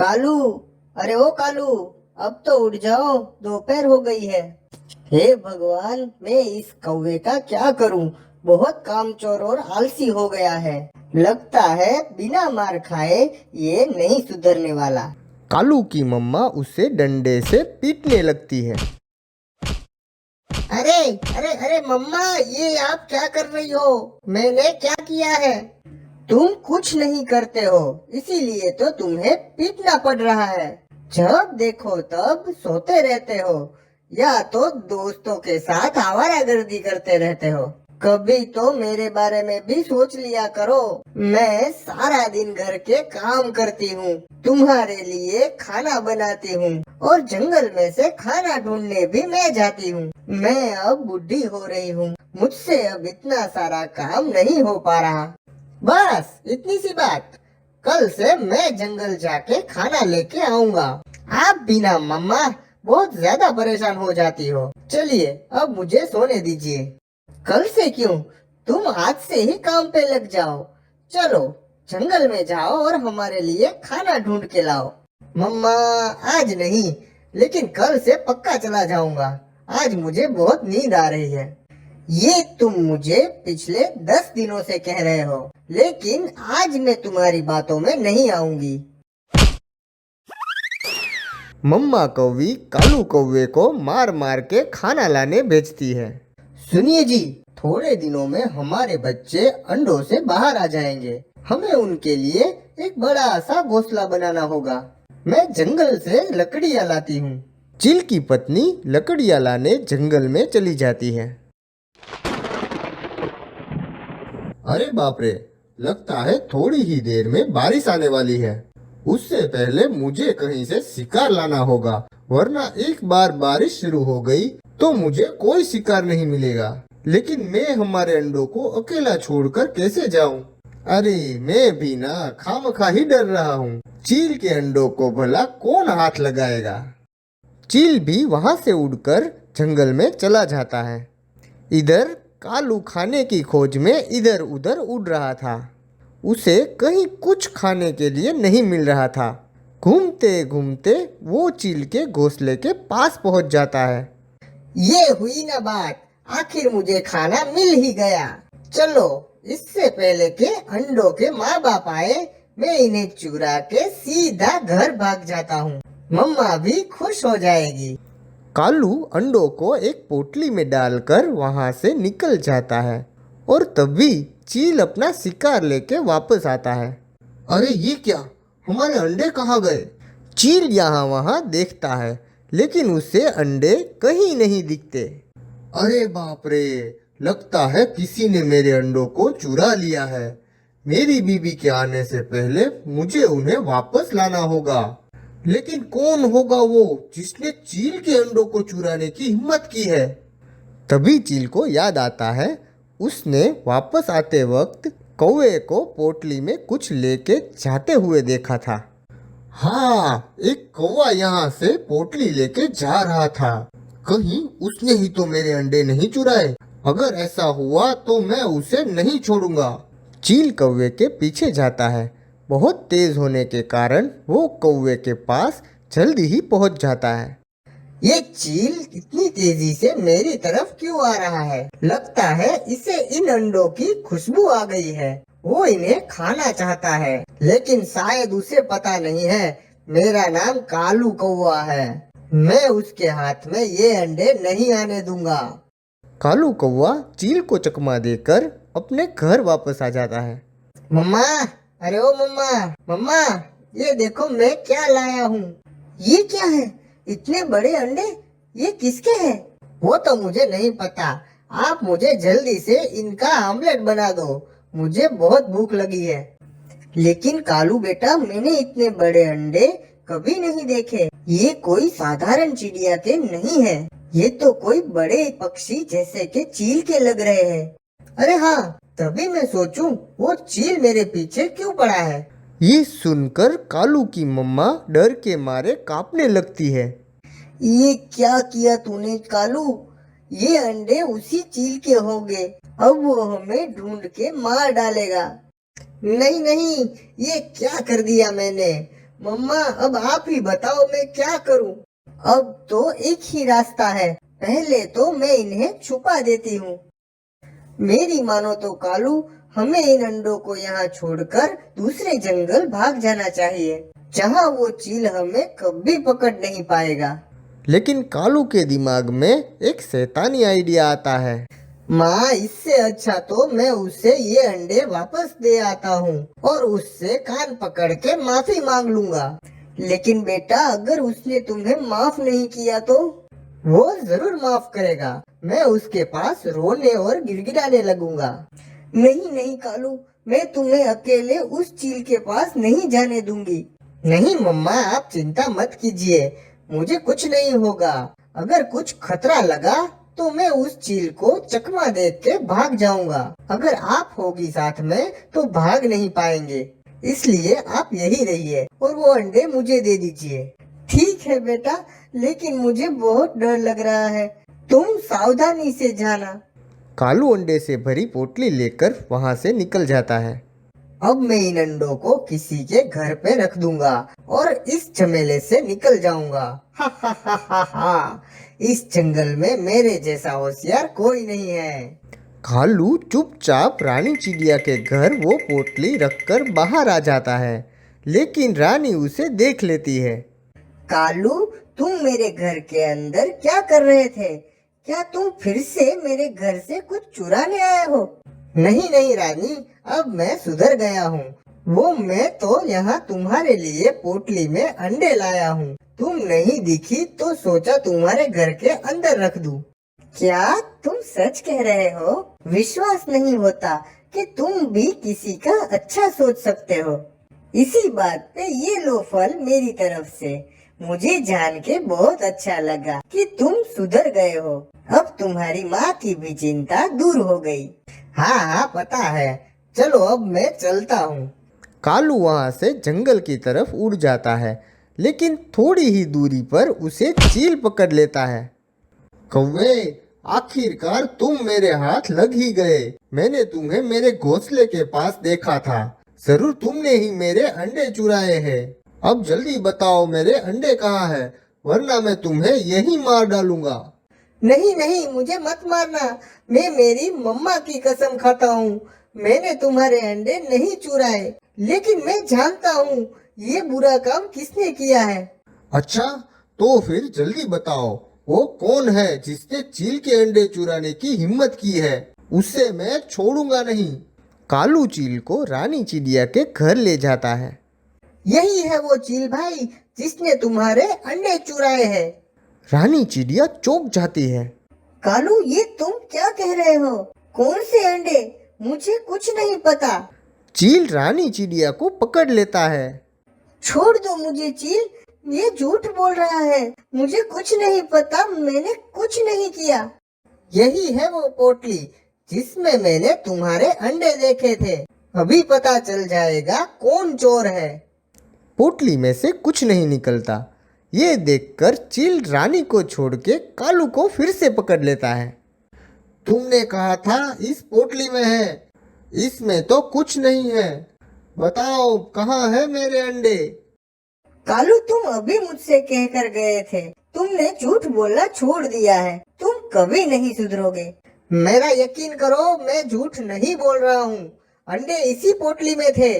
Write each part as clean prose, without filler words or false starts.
कालू, अरे ओ कालू, अब तो उठ जाओ, दोपहर हो गई है। हे भगवान, मैं इस कौवे का क्या करूं? बहुत कामचोर और आलसी हो गया है। लगता है बिना मार खाए ये नहीं सुधरने वाला। कालू की मम्मा उसे डंडे से पीटने लगती है। अरे अरे अरे मम्मा, ये आप क्या कर रही हो? मैंने क्या किया है? तुम कुछ नहीं करते हो, इसीलिए तो तुम्हें पीटना पड़ रहा है। जब देखो तब सोते रहते हो, या तो दोस्तों के साथ आवारागर्दी करते रहते हो। कभी तो मेरे बारे में भी सोच लिया करो। मैं सारा दिन घर के काम करती हूँ, तुम्हारे लिए खाना बनाती हूँ और जंगल में से खाना ढूंढने भी मैं जाती हूँ। मैं अब बुढ़ी हो रही हूँ, मुझसे अब इतना सारा काम नहीं हो पा रहा। बस इतनी सी बात। कल से मैं जंगल जाके खाना लेके आऊंगा। आप बिना मम्मा बहुत ज्यादा परेशान हो जाती हो। चलिए अब मुझे सोने दीजिए। कल से क्यों, तुम आज से ही काम पे लग जाओ। चलो जंगल में जाओ और हमारे लिए खाना ढूंढ के लाओ। मम्मा, आज नहीं, लेकिन कल से पक्का चला जाऊंगा। आज मुझे बहुत नींद आ रही है। ये तुम मुझे पिछले 10 दिनों से कह रहे हो, लेकिन आज मैं तुम्हारी बातों में नहीं आऊंगी। मम्मा कौवी कालू कौवे को मार मार के खाना लाने भेजती है। सुनिए जी, थोड़े दिनों में हमारे बच्चे अंडों से बाहर आ जाएंगे। हमें उनके लिए एक बड़ा सा घोंसला बनाना होगा। मैं जंगल से लकड़ियाँ लाती हूँ। चील की पत्नी लकड़ियाँ लाने जंगल में चली जाती है। अरे बाप रे, लगता है थोड़ी ही देर में बारिश आने वाली है। उससे पहले मुझे कहीं से शिकार लाना होगा, वरना एक बार बारिश शुरू हो गई तो मुझे कोई शिकार नहीं मिलेगा। लेकिन मैं हमारे अंडों को अकेला छोड़कर कैसे जाऊं? अरे मैं भी ना खामखा ही डर रहा हूँ। चील के अंडों को भला कौन हाथ लगाएगा? चील भी वहां से उड़कर जंगल में चला जाता है। इधर कालू खाने की खोज में इधर उधर उड़ रहा था। उसे कहीं कुछ खाने के लिए नहीं मिल रहा था। घूमते घूमते वो चील के घोंसले के पास पहुंच जाता है। ये हुई ना बात, आखिर मुझे खाना मिल ही गया। चलो, इससे पहले के अंडों के माँ बाप आए, मैं इन्हें चुरा के सीधा घर भाग जाता हूँ। मम्मा भी खुश हो जाएगी। कालू अंडों को एक पोटली में डालकर वहां से निकल जाता है और तभी चील अपना शिकार लेके वापस आता है। अरे ये क्या, हमारे अंडे कहाँ गए? चील यहाँ वहाँ देखता है, लेकिन उसे अंडे कहीं नहीं दिखते। अरे बाप रे, लगता है किसी ने मेरे अंडों को चुरा लिया है। मेरी बीबी के आने से पहले मुझे उन्हें वापस लाना होगा। लेकिन कौन होगा वो जिसने चील के अंडों को चुराने की हिम्मत की है? तभी चील को याद आता है, उसने वापस आते वक्त कौवे को पोटली में कुछ लेके जाते हुए देखा था। हाँ, एक कौवा यहाँ से पोटली लेके जा रहा था। कहीं उसने ही तो मेरे अंडे नहीं चुराए। अगर ऐसा हुआ तो मैं उसे नहीं छोड़ूंगा। चील कौवे के पीछे जाता है। बहुत तेज होने के कारण वो कौवे के पास जल्दी ही पहुंच जाता है। ये चील इतनी तेजी से मेरी तरफ क्यों आ रहा है? लगता है इसे इन अंडों की खुशबू आ गई है। वो इन्हें खाना चाहता है, लेकिन शायद उसे पता नहीं है मेरा नाम कालू कौवा है। मैं उसके हाथ में ये अंडे नहीं आने दूंगा। कालू कौवा चील को चकमा देकर अपने घर वापस आ जाता है। मम्मा, अरे ओ मम्मा, मम्मा, ये देखो मैं क्या लाया हूँ। ये क्या है? इतने बड़े अंडे, ये किसके हैं? वो तो मुझे नहीं पता। आप मुझे जल्दी से इनका आमलेट बना दो, मुझे बहुत भूख लगी है। लेकिन कालू बेटा, मैंने इतने बड़े अंडे कभी नहीं देखे। ये कोई साधारण चिड़िया के नहीं है, ये तो कोई बड़े पक्षी जैसे के चील के लग रहे हैं। अरे हाँ, तभी मैं सोचूं वो चील मेरे पीछे क्यों पड़ा है। ये सुनकर कालू की मम्मा डर के मारे कांपने लगती है। ये क्या किया तूने कालू? ये अंडे उसी चील के होंगे। अब वो हमें ढूंढ के मार डालेगा। नहीं नहीं, ये क्या कर दिया मैंने? मम्मा अब आप ही बताओ मैं क्या करूं? अब तो एक ही रास्ता है, पहले तो मैं इन्हें छुपा देती हूँ। मेरी मानो तो कालू, हमें इन अंडों को यहाँ छोड़कर दूसरे जंगल भाग जाना चाहिए, जहाँ वो चील हमें कभी पकड़ नहीं पाएगा। लेकिन कालू के दिमाग में एक शैतानी आइडिया आता है। माँ, इससे अच्छा तो मैं उससे ये अंडे वापस दे आता हूँ और उससे कान पकड़ के माफी मांग लूंगा। लेकिन बेटा, अगर उसने तुम्हें माफ नहीं किया तो? वो जरूर माफ करेगा। मैं उसके पास रोने और गिड़गिड़ाने लगूंगा। नहीं नहीं कालू, मैं तुम्हें अकेले उस चील के पास नहीं जाने दूंगी। नहीं मम्मा, आप चिंता मत कीजिए, मुझे कुछ नहीं होगा। अगर कुछ खतरा लगा तो मैं उस चील को चकमा दे के भाग जाऊंगा। अगर आप होगी साथ में तो भाग नहीं पाएंगे, इसलिए आप यही रहिए और वो अंडे मुझे दे दीजिए। ठीक है बेटा, लेकिन मुझे बहुत डर लग रहा है, तुम सावधानी से जाना। कालू अंडे से भरी पोटली लेकर वहां से निकल जाता है। अब मैं इन अंडों को किसी के घर पे रख दूंगा और इस झमेले से निकल जाऊंगा। हा हा हा हा हा। इस जंगल में मेरे जैसा होशियार कोई नहीं है। कालू चुपचाप रानी चिड़िया के घर वो पोटली रखकर बाहर आ जाता है, लेकिन रानी उसे देख लेती है। कालू, तुम मेरे घर के अंदर क्या कर रहे थे? क्या तुम फिर से मेरे घर से कुछ चुराने आए हो? नहीं नहीं रानी, अब मैं सुधर गया हूँ। वो मैं तो यहाँ तुम्हारे लिए पोटली में अंडे लाया हूँ। तुम नहीं दिखी तो सोचा तुम्हारे घर के अंदर रख दूँ। क्या तुम सच कह रहे हो? विश्वास नहीं होता कि तुम भी किसी का अच्छा सोच सकते हो। इसी बात पे ये लो फल मेरी तरफ से। मुझे जान के बहुत अच्छा लगा कि तुम सुधर गए हो। अब तुम्हारी माँ की भी चिंता दूर हो गई। हाँ हाँ, पता है। चलो अब मैं चलता हूँ। कालू वहां से जंगल की तरफ उड़ जाता है, लेकिन थोड़ी ही दूरी पर उसे चील पकड़ लेता है। कौवे, आखिरकार तुम मेरे हाथ लग ही गए। मैंने तुम्हें मेरे घोंसले के पास देखा था। जरूर तुमने ही मेरे अंडे चुराए हैं। अब जल्दी बताओ मेरे अंडे कहाँ हैं, वरना मैं तुम्हें यही मार डालूंगा। नहीं नहीं, मुझे मत मारना। मैं मेरी मम्मा की कसम खाता हूँ, मैंने तुम्हारे अंडे नहीं चुराए। लेकिन मैं जानता हूँ ये बुरा काम किसने किया है। अच्छा, तो फिर जल्दी बताओ, वो कौन है जिसने चील के अंडे चुराने की हिम्मत की है? उससे मैं छोड़ूंगा नहीं। कालू चील को रानी चिड़िया के घर ले जाता है। यही है वो चील भाई जिसने तुम्हारे अंडे चुराए हैं। रानी चिड़िया चौंक जाती है। कालू, ये तुम क्या कह रहे हो? कौन से अंडे? मुझे कुछ नहीं पता। चील रानी चिड़िया को पकड़ लेता है। छोड़ दो मुझे चील, ये झूठ बोल रहा है। मुझे कुछ नहीं पता, मैंने कुछ नहीं किया। यही है वो पोटली जिसमें मैंने तुम्हारे अंडे देखे थे। अभी पता चल जाएगा कौन चोर है। पोटली में से कुछ नहीं निकलता। ये देखकर चील रानी को छोड़ के कालू को फिर से पकड़ लेता है। तुमने कहा था इस पोटली में है, इसमें तो कुछ नहीं है। बताओ कहाँ है मेरे अंडे? कालू, तुम अभी मुझसे कह कर गए थे, तुमने झूठ बोलना छोड़ दिया है। तुम कभी नहीं सुधरोगे। मेरा यकीन करो, मैं झूठ नहीं बोल रहा हूँ। अंडे इसी पोटली में थे।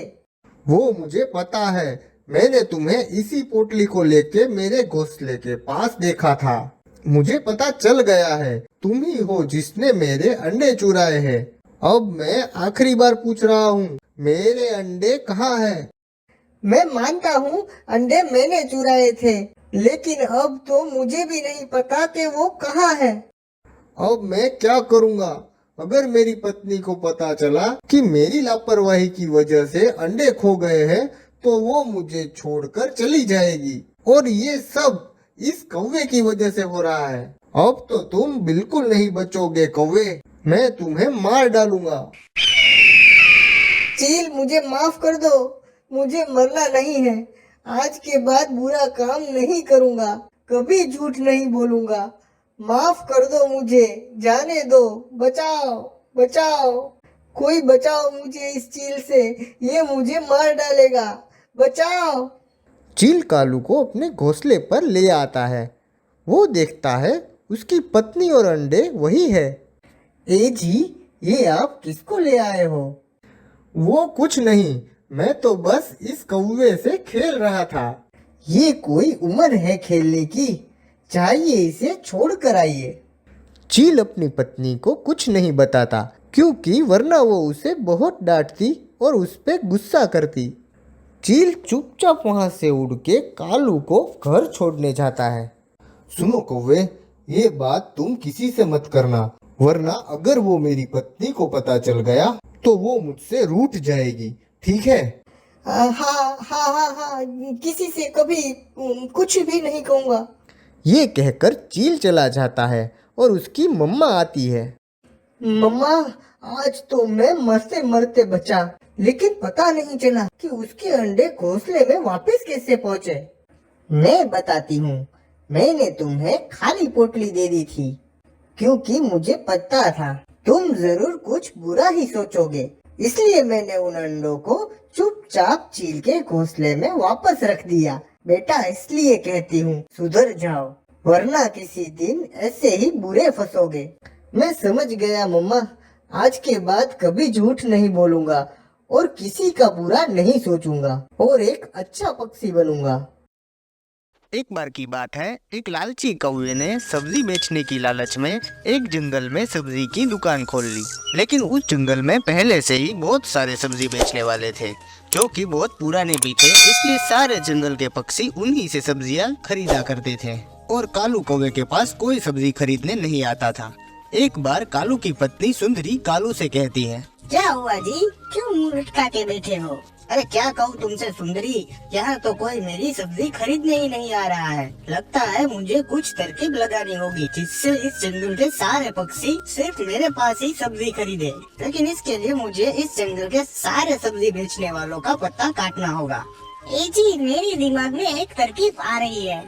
वो मुझे पता है, मैंने तुम्हें इसी पोटली को लेके मेरे घोंसले के पास देखा था। मुझे पता चल गया है, तुम ही हो जिसने मेरे अंडे चुराए हैं। अब मैं आखिरी बार पूछ रहा हूँ, मेरे अंडे कहाँ हैं? मैं मानता हूँ अंडे मैंने चुराए थे, लेकिन अब तो मुझे भी नहीं पता कि वो कहाँ है। अब मैं क्या करूँगा? अगर मेरी पत्नी को पता चला कि मेरी लापरवाही की वजह से अंडे खो गए हैं, तो वो मुझे छोड़कर चली जाएगी। और ये सब इस कौवे की वजह से हो रहा है। अब तो तुम बिल्कुल नहीं बचोगे कौवे, मैं तुम्हें मार डालूंगा। चील, मुझे माफ कर दो, मुझे मरना नहीं है। आज के बाद बुरा काम नहीं करूँगा, कभी झूठ नहीं बोलूँगा। माफ कर दो मुझे, जाने दो, बचाओ बचाओ। कोई बचाओ मुझे इस चील से, ये मुझे मार डालेगा। बचाओ। चील कालू को अपने घोंसले पर ले आता है। वो देखता है उसकी पत्नी और अंडे वही है। ए जी, ये आप किसको ले आए हो? वो कुछ नहीं, मैं तो बस इस कौवे से खेल रहा था। ये कोई उम्र है खेलने की? चाहिए इसे छोड़ कर आइए। चील अपनी पत्नी को कुछ नहीं बताता, क्योंकि वरना वो उसे बहुत डांटती और उस पे गुस्सा करती। चील चुपचाप वहां से उड़ के कालू को घर छोड़ने जाता है। सुनो कौवे, ये बात तुम किसी से मत करना, वरना अगर वो मेरी पत्नी को पता चल गया तो वो मुझसे रूठ जाएगी, ठीक है? हाँ हाँ हाँ हाँ, किसी से कभी कुछ भी नहीं कहूँगा। ये कहकर चील चला जाता है और उसकी मम्मा आती है। मम्मा, आज तो मैं मरते मरते बचा, लेकिन पता नहीं चला कि उसके अंडे घोंसले में वापस कैसे पहुँचे। मैं बताती हूँ, मैंने तुम्हें खाली पोटली दे दी थी, क्योंकि मुझे पता था तुम जरूर कुछ बुरा ही सोचोगे, इसलिए मैंने उन अंडों को चुपचाप चील के घोंसले में वापस रख दिया। बेटा, इसलिए कहती हूँ सुधर जाओ, वरना किसी दिन ऐसे ही बुरे फंसोगे। मैं समझ गया मम्मा, आज के बाद कभी झूठ नहीं बोलूंगा और किसी का बुरा नहीं सोचूंगा और एक अच्छा पक्षी बनूंगा। एक बार की बात है, एक लालची कौवे ने सब्जी बेचने की लालच में एक जंगल में सब्जी की दुकान खोल ली। लेकिन उस जंगल में पहले से ही बहुत सारे सब्जी बेचने वाले थे, जो कि बहुत पुराने भी थे, इसलिए सारे जंगल के पक्षी उन्हीं से सब्जियां खरीदा करते थे और कालू कौवे के पास कोई सब्जी खरीदने नहीं आता था। एक बार कालू की पत्नी सुंदरी कालू से कहती है, क्या हुआ जी, क्यों मुंह लटका के बैठे हो? अरे क्या कहूँ तुमसे सुंदरी, यहाँ तो कोई मेरी सब्जी खरीदने ही नहीं आ रहा है। लगता है मुझे कुछ तरकीब लगानी होगी जिससे इस जंगल के सारे पक्षी सिर्फ मेरे पास ही सब्जी खरीदे। लेकिन इसके लिए मुझे इस जंगल के सारे सब्जी बेचने वालों का पत्ता काटना होगा। ए जी, मेरे दिमाग में एक तरकीब आ रही है।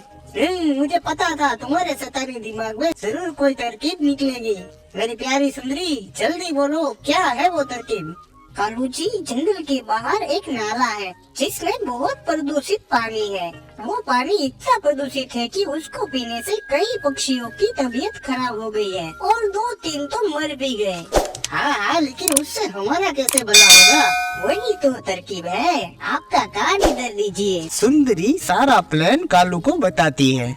मुझे पता था तुम्हारे शैतानी दिमाग में जरूर कोई तरकीब निकलेगी। मेरी प्यारी सुंदरी, जल्दी बोलो, क्या है वो तरकीब? कालू जी, जंगल के बाहर एक नाला है जिसमें बहुत प्रदूषित पानी है। वो पानी इतना प्रदूषित है कि उसको पीने से कई पक्षियों की तबीयत खराब हो गई है और 2-3 तो मर भी गए। हाँ, लेकिन उससे हमारा कैसे भला होगा? वही तो तरकीब है, आपका कान इधर दीजिए। सुंदरी सारा प्लान कालू को बताती है।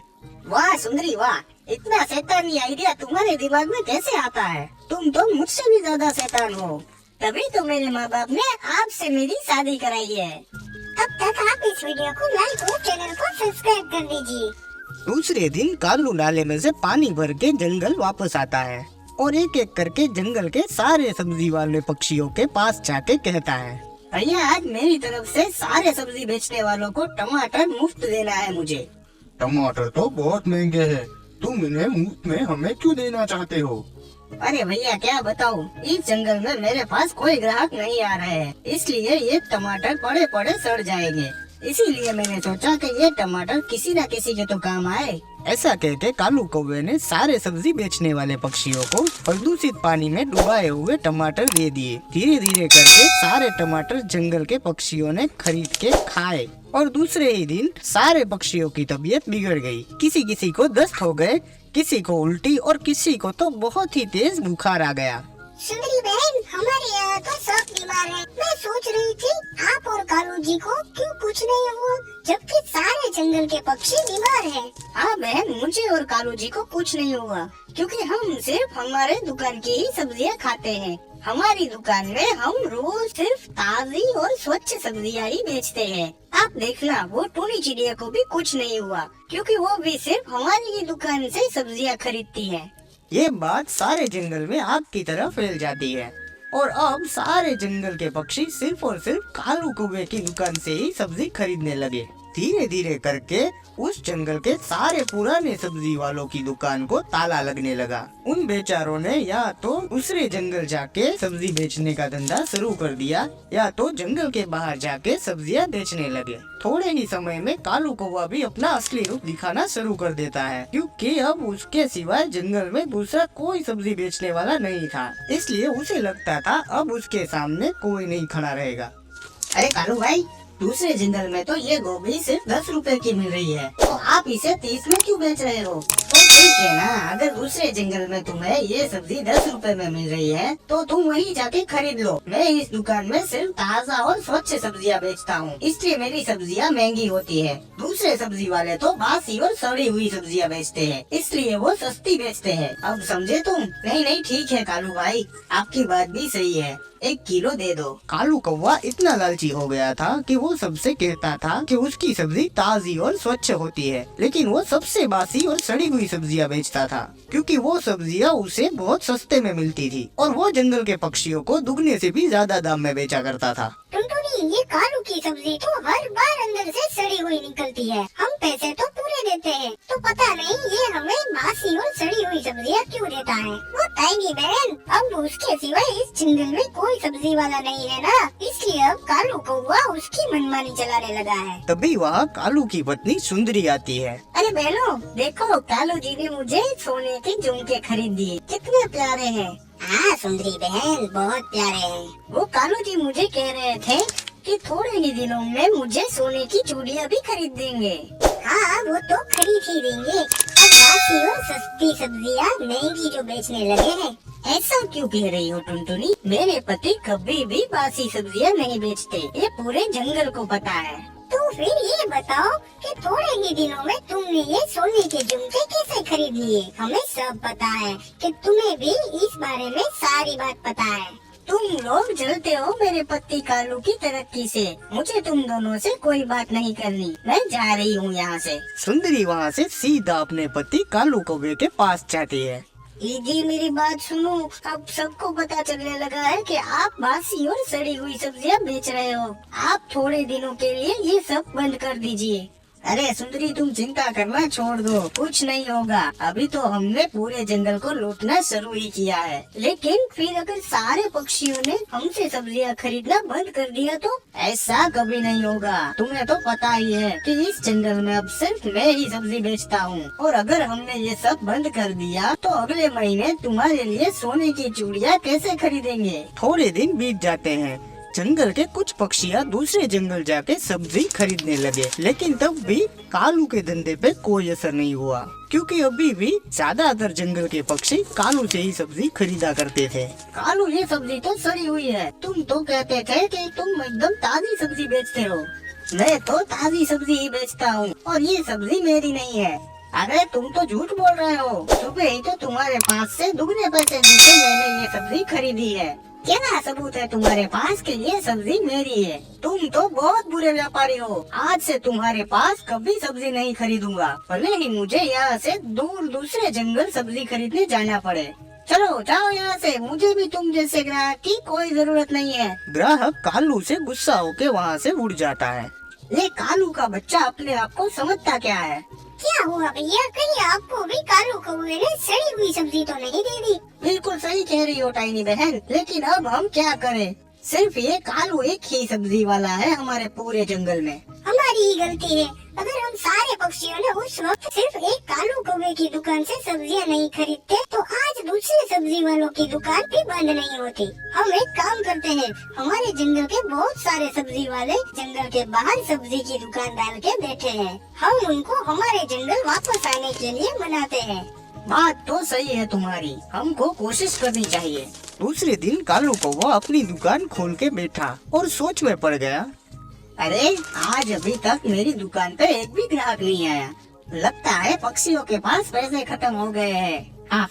वाह सुंदरी वाह, इतना शैतानी आइडिया तुम्हारे दिमाग में कैसे आता है? तुम तो मुझसे भी ज्यादा शैतान हो, तभी तो मेरे माँ बाप ने आपसे मेरी शादी कराई है। तब तक आप इस वीडियो को लाइक और चैनल को सब्सक्राइब कर दीजिए। दूसरे दिन कालू नाले में से पानी भर के जंगल वापस आता है और एक एक करके जंगल के सारे सब्जी वाले पक्षियों के पास जाके कहता है, भैया, आज मेरी तरफ से सारे सब्जी बेचने वालों को टमाटर मुफ्त देना है मुझे। टमाटर तो बहुत महंगे हैं, तुम इन्हें मुफ्त में हमें क्यों देना चाहते हो? अरे भैया, क्या बताऊं, इस जंगल में मेरे पास कोई ग्राहक नहीं आ रहे हैं, इसलिए ये टमाटर पड़े पड़े सड़ जाएंगे। इसीलिए मैंने सोचा कि ये टमाटर किसी न किसी के तो काम आए। ऐसा कह के कालू कौवे ने सारे सब्जी बेचने वाले पक्षियों को प्रदूषित पानी में डुबाए हुए टमाटर दे दिए। धीरे धीरे करके सारे टमाटर जंगल के पक्षियों ने खरीद के खाए और दूसरे ही दिन सारे पक्षियों की तबीयत बिगड़ गई। किसी किसी को दस्त हो गए, किसी को उल्टी और किसी को तो बहुत ही तेज बुखार आ गया। सुंदरी बहन, हमारे यहाँ तो सब बीमार है। मैं सोच रही थी आप और कालू जी को क्यों कुछ नहीं हुआ, जबकि सारे जंगल के पक्षी बीमार हैं। हाँ बहन, मुझे और कालू जी को कुछ नहीं हुआ, क्योंकि हम सिर्फ हमारे दुकान की ही सब्जियाँ खाते हैं। हमारी दुकान में हम रोज सिर्फ ताजी और स्वच्छ सब्जियाँ ही बेचते हैं। आप देखना, वो टूनी चिड़िया को भी कुछ नहीं हुआ, क्योंकि वो भी सिर्फ हमारी ही दुकान से सब्जियाँ खरीदती है। ये बात सारे जंगल में आग की तरह फैल जाती है और अब सारे जंगल के पक्षी सिर्फ और सिर्फ कालू कौवे की दुकान से ही सब्जी खरीदने लगे। धीरे धीरे करके उस जंगल के सारे पुराने सब्जी वालों की दुकान को ताला लगने लगा। उन बेचारों ने या तो दूसरे जंगल जाके सब्जी बेचने का धंधा शुरू कर दिया या तो जंगल के बाहर जाके सब्जियां बेचने लगे। थोड़े ही समय में कालू कौवा भी अपना असली रूप दिखाना शुरू कर देता है, क्योंकि अब उसके सिवाय जंगल में दूसरा कोई सब्जी बेचने वाला नहीं था। इसलिए उसे लगता था अब उसके सामने कोई नहीं खड़ा रहेगा। अरे कालू भाई, दूसरे जंगल में तो ये गोभी सिर्फ 10 रुपए की मिल रही है, तो आप इसे 30 में क्यों बेच रहे हो? तो ठीक है ना, अगर दूसरे जंगल में तुम्हें ये सब्जी 10 रुपए में मिल रही है तो तुम वहीं जाके खरीद लो। मैं इस दुकान में सिर्फ ताज़ा और स्वच्छ सब्जियां बेचता हूँ, इसलिए मेरी सब्जियां महंगी होती है। दूसरे सब्जी वाले तो बासी और सड़ी हुई सब्जियां बेचते हैं, इसलिए वो सस्ती बेचते हैं। अब समझे तुम? नहीं ठीक है कालू भाई, आपकी बात भी सही है, 1 किलो दे दो। कालू कौवा इतना लालची हो गया था कि वो सबसे कहता था कि उसकी सब्जी ताज़ी और स्वच्छ होती है, लेकिन वो सबसे बासी और सड़ी हुई सब्जियां बेचता था, क्योंकि वो सब्जियां उसे बहुत सस्ते में मिलती थी और वो जंगल के पक्षियों को दुगने से भी ज्यादा दाम में बेचा करता था। टुनटुनी, ये कालू की सब्जी तो हर बार अंदर से सड़ी हुई निकलती है। हम पैसे तो पूरे देते हैं, तो पता नहीं ये हमें बासी और सड़ी हुई सब्जियां क्यों देता है। वो टाइनी बहन, अब उसके सिवाय इस जंगल में कोई सब्जी वाला नहीं है ना, इसलिए अब कालू कौवा उसकी मनमानी चलाने लगा है। तभी वहाँ कालू की पत्नी सुंदरी आती है। अरे बहनों, देखो कालू जी ने मुझे सोने के झुमके खरीद दिए, कितने प्यारे हैं। हाँ सुंदरी बहन, बहुत प्यारे हैं। वो कालू जी मुझे कह रहे थे कि थोड़े ही दिनों में मुझे सोने की चूड़ियाँ भी खरीद देंगे। हाँ, वो तो खरीद ही देंगे। अब बासी और सस्ती सब्जियाँ महंगी जो बेचने लगे हैं। ऐसा क्यों कह रही हो टुनटुनी? मेरे पति कभी भी बासी सब्जियाँ नहीं बेचते, ये पूरे जंगल को पता है। तो फिर ये बताओ कि थोड़े ही दिनों में तुमने ये सोने के झुमके कैसे खरीद लिए? हमें सब पता है कि तुम्हें भी इस बारे में सारी बात पता है। तुम लोग जलते हो मेरे पति कालू की तरक्की से। मुझे तुम दोनों से कोई बात नहीं करनी, मैं जा रही हूँ यहाँ से। सुंदरी वहाँ से सीधा अपने पति कालू कौवे के पास जाती है। जी मेरी बात सुनो, अब सबको पता चलने लगा है कि आप बासी और सड़ी हुई सब्जियां बेच रहे हो। आप थोड़े दिनों के लिए ये सब बंद कर दीजिए। अरे सुंदरी, तुम चिंता करना छोड़ दो, कुछ नहीं होगा। अभी तो हमने पूरे जंगल को लूटना शुरू ही किया है, लेकिन फिर अगर सारे पक्षियों ने हमसे सब्जियां खरीदना बंद कर दिया तो ऐसा कभी नहीं होगा। तुम्हें तो पता ही है कि इस जंगल में अब सिर्फ मैं ही सब्जी बेचता हूँ, और अगर हमने ये सब बंद कर दिया तो अगले महीने तुम्हारे लिए सोने की चूड़ियाँ कैसे खरीदेंगे? थोड़े दिन बीत जाते हैं। जंगल के कुछ पक्षियाँ दूसरे जंगल जाके सब्जी खरीदने लगे, लेकिन तब भी कालू के धंधे पे कोई असर नहीं हुआ, क्योंकि अभी भी ज्यादातर जंगल के पक्षी कालू से ही सब्जी खरीदा करते थे। कालू, ये सब्जी तो सड़ी हुई है। तुम तो कहते थे कि तुम एकदम ताज़ी सब्जी बेचते हो। मैं तो ताज़ी सब्जी ही बेचता हूँ, और ये सब्जी मेरी नहीं है। अरे तुम तो झूठ बोल रहे हो। सुबह ही तो तुम्हारे पास से दुगने पैसे देके मैंने ये सब्जी खरीदी है। क्या सबूत है तुम्हारे पास कि ये सब्जी मेरी है? तुम तो बहुत बुरे व्यापारी हो। आज से तुम्हारे पास कभी सब्जी नहीं खरीदूंगा, भले ही मुझे यहाँ से दूर दूसरे जंगल सब्जी खरीदने जाना पड़े। चलो जाओ यहाँ से, मुझे भी तुम जैसे ग्राहक की कोई जरूरत नहीं है। ग्राहक कालू से गुस्सा होके वहाँ से उड़ जाता है। ये कालू का बच्चा अपने आप को समझता क्या है? क्या हुआ भैया, कहीं आपको भी कालू कौवे ने सड़ी हुई सब्जी तो नहीं दे दी? बिल्कुल सही कह रही हो टाइनी बहन, लेकिन अब हम क्या करें? सिर्फ ये कालू एक ही सब्जी वाला है हमारे पूरे जंगल में। हमारी ही गलती है। अगर हम सारे पक्षियों ने उस वक्त सिर्फ एक कालू कौवे की दुकान से सब्जियां नहीं खरीदते तो आज दूसरे सब्जी वालों की दुकान भी बंद नहीं होती। हम एक काम करते हैं, हमारे जंगल के बहुत सारे सब्जी वाले जंगल के बाहर सब्जी की दुकान डाल के बैठे हैं। हम उनको हमारे जंगल वापस आने के लिए मनाते हैं। बात तो सही है तुम्हारी, हमको कोशिश करनी चाहिए। दूसरे दिन कालू कौवा अपनी दुकान खोल के बैठा और सोच में पड़ गया। अरे आज अभी तक मेरी दुकान पे एक भी ग्राहक नहीं आया। लगता है पक्षियों के पास पैसे खत्म हो गए हैं। हा।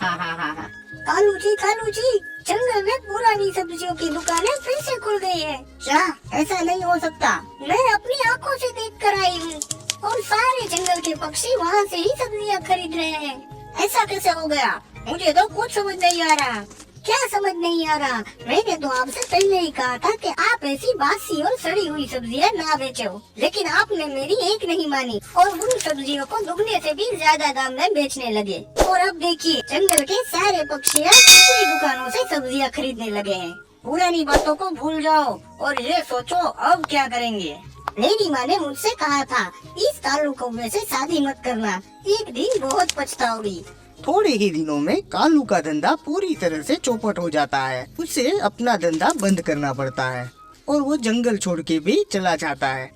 कालू जी, जंगल में पुरानी सब्जियों की दुकानें फिर से खुल गई है। क्या? ऐसा नहीं हो सकता। मैं अपनी आंखों से देख कर आई हूँ, और सारे जंगल के पक्षी वहाँ से ही सब्जियाँ खरीद रहे हैं। ऐसा कैसे हो गया? मुझे तो कुछ समझ नहीं आ रहा। क्या समझ नहीं आ रहा? मैंने तो आपसे पहले ही कहा था कि आप ऐसी बासी और सड़ी हुई सब्जियां ना बेचो, लेकिन आपने मेरी एक नहीं मानी और उन सब्जियों को दुगने से भी ज्यादा दाम में बेचने लगे। और अब देखिए, जंगल के सारे पक्षियां अपनी दुकानों से सब्जियां खरीदने लगे हैं। पुरानी बातों को भूल जाओ और ये सोचो अब क्या करेंगे। मेरी माँ ने मुझसे कहा था, इस कालू कौवे से शादी मत करना, एक दिन बहुत पछताओगी। थोड़े ही दिनों में कालू का धंधा पूरी तरह से चौपट हो जाता है। उसे अपना धंधा बंद करना पड़ता है और वो जंगल छोड़ के भी चला जाता है।